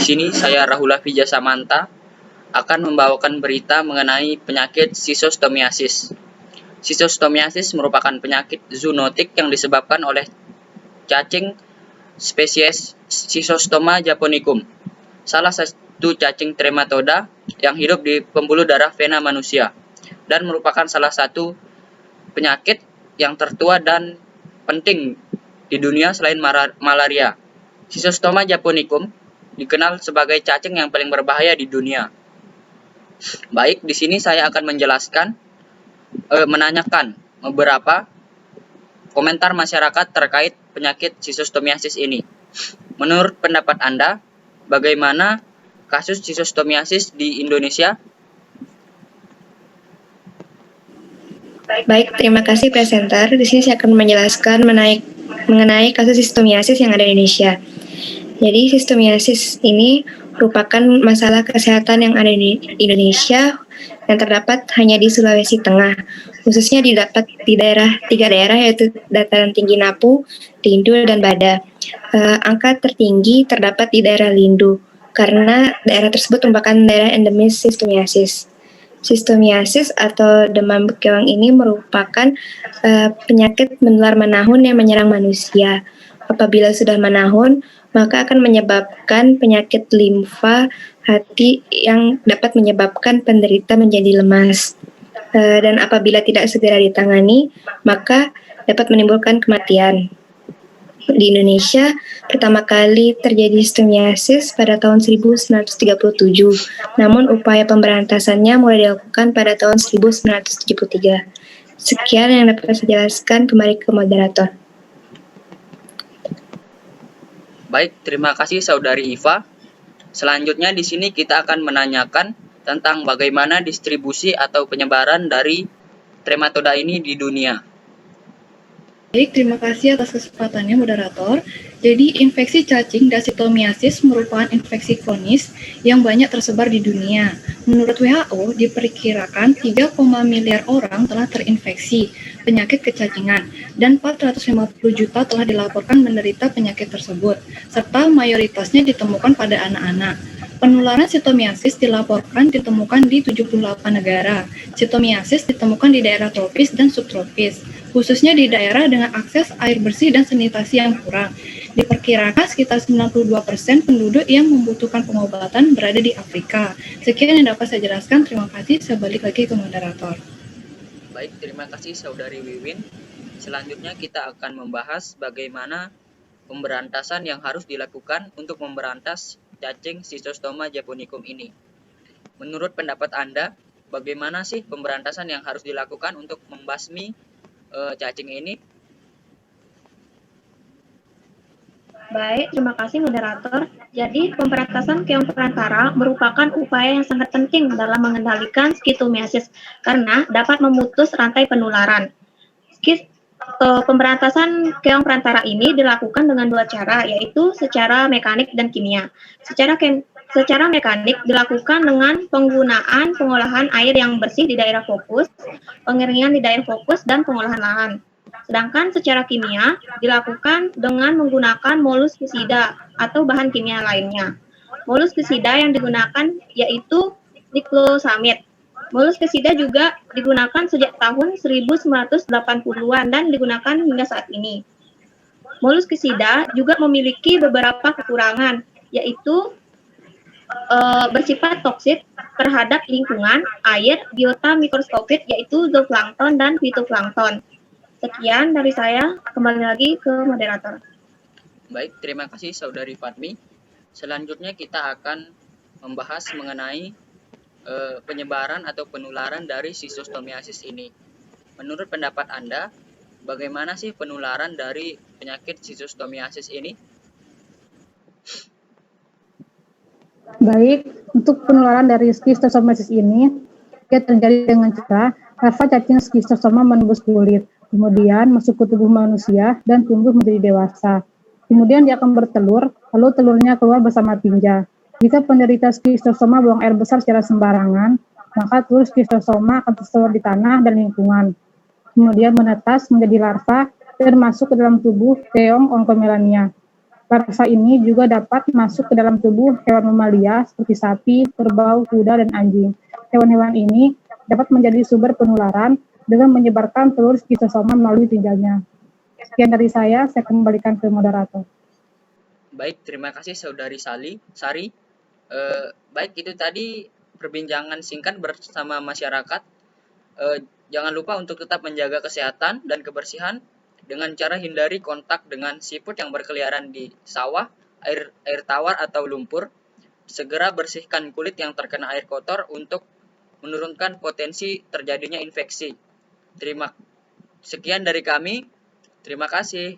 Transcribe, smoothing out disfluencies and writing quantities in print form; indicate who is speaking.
Speaker 1: sini saya Rahula Vijasamanta akan membawakan berita mengenai penyakit Schistosomiasis. Schistosomiasis merupakan penyakit zoonotik yang disebabkan oleh cacing spesies Schistosoma japonicum, salah satu cacing trematoda yang hidup di pembuluh darah vena manusia, dan merupakan salah satu penyakit yang tertua dan penting di dunia selain malaria. Schistosoma japonicum dikenal sebagai cacing yang paling berbahaya di dunia. Baik, di sini saya akan menanyakan beberapa komentar masyarakat terkait penyakit Schistosomiasis ini. Menurut pendapat Anda, bagaimana kasus Schistosomiasis di Indonesia?
Speaker 2: Baik, terima kasih presenter. Di sini saya akan menjelaskan mengenai kasus Schistosomiasis yang ada di Indonesia. Jadi Schistosomiasis ini merupakan masalah kesehatan yang ada di Indonesia yang terdapat hanya di Sulawesi Tengah, khususnya didapat di tiga daerah yaitu dataran tinggi Napu, Lindu, dan Bada. Angka tertinggi terdapat di daerah Lindu karena daerah tersebut merupakan daerah endemis Schistosomiasis. Schistosomiasis atau demam berkewang ini merupakan penyakit menular menahun yang menyerang manusia. Apabila sudah menahun, maka akan menyebabkan penyakit limfa hati yang dapat menyebabkan penderita menjadi lemas. Dan apabila tidak segera ditangani, maka dapat menimbulkan kematian. Di Indonesia, pertama kali terjadi Schistosomiasis pada tahun 1937, namun upaya pemberantasannya mulai dilakukan pada tahun 1973. Sekian yang dapat saya jelaskan, kembali ke moderator.
Speaker 1: Baik, terima kasih Saudari Iva. Selanjutnya di sini kita akan menanyakan tentang bagaimana distribusi atau penyebaran dari trematoda ini di dunia.
Speaker 3: Baik, terima kasih atas kesempatannya moderator. Jadi, infeksi cacing Schistosomiasis merupakan infeksi kronis yang banyak tersebar di dunia. Menurut WHO, diperkirakan 3, miliar orang telah terinfeksi penyakit kecacingan dan 450 juta telah dilaporkan menderita penyakit tersebut, serta mayoritasnya ditemukan pada anak-anak. Penularan Schistosomiasis dilaporkan ditemukan di 78 negara. Schistosomiasis ditemukan di daerah tropis dan subtropis, khususnya di daerah dengan akses air bersih dan sanitasi yang kurang. Diperkirakan sekitar 92% penduduk yang membutuhkan pengobatan berada di Afrika. Sekian yang dapat saya jelaskan. Terima kasih. Saya balik lagi ke moderator.
Speaker 1: Baik, terima kasih Saudari Wiwin. Selanjutnya kita akan membahas bagaimana pemberantasan yang harus dilakukan untuk memberantas cacing Schistosoma japonicum ini. Menurut pendapat Anda, bagaimana sih pemberantasan yang harus dilakukan untuk membasmi cacing ini?
Speaker 4: Baik, terima kasih moderator. Jadi, pemberantasan keong perantara merupakan upaya yang sangat penting dalam mengendalikan Schistosomiasis karena dapat memutus rantai penularan. Pemberantasan keong perantara ini dilakukan dengan dua cara, yaitu secara mekanik dan kimia. Secara mekanik dilakukan dengan penggunaan pengolahan air yang bersih di daerah fokus, pengeringan di daerah fokus, dan pengolahan lahan. Sedangkan secara kimia dilakukan dengan menggunakan moluskisida atau bahan kimia lainnya. Moluskisida yang digunakan yaitu diklosamid. Moluskisida juga digunakan sejak tahun 1980-an dan digunakan hingga saat ini. Moluskisida juga memiliki beberapa kekurangan, yaitu bersifat toksik terhadap lingkungan, air, biota mikroskopik yaitu zooplankton dan fitoplankton. Sekian dari saya, kembali lagi ke moderator.
Speaker 1: Baik, terima kasih Saudari Fatmi. Selanjutnya kita akan membahas mengenai penyebaran atau penularan dari Schistosomiasis ini. Menurut pendapat Anda, bagaimana sih penularan dari penyakit Schistosomiasis ini?
Speaker 5: Baik, untuk penularan dari Schistosomiasis ini, dia terjadi dengan cara larva cacing Schistosoma menembus kulit, kemudian masuk ke tubuh manusia dan tumbuh menjadi dewasa. Kemudian dia akan bertelur, lalu telurnya keluar bersama tinja. Jika penderita Schistosoma buang air besar secara sembarangan, maka telur Schistosoma akan tersebar di tanah dan lingkungan. Kemudian menetas menjadi larva dan masuk ke dalam tubuh keong oncomelania. Larva ini juga dapat masuk ke dalam tubuh hewan mamalia seperti sapi, kerbau, kuda, dan anjing. Hewan-hewan ini dapat menjadi sumber penularan dengan menyebarkan telur skistosoma melalui tinjanya. Sekian dari saya kembalikan ke moderator.
Speaker 1: Baik, terima kasih Saudari Sari. Baik, itu tadi perbincangan singkat bersama masyarakat. Jangan lupa untuk tetap menjaga kesehatan dan kebersihan dengan cara hindari kontak dengan siput yang berkeliaran di sawah, air tawar atau lumpur. Segera bersihkan kulit yang terkena air kotor untuk menurunkan potensi terjadinya infeksi. Sekian dari kami. Terima kasih.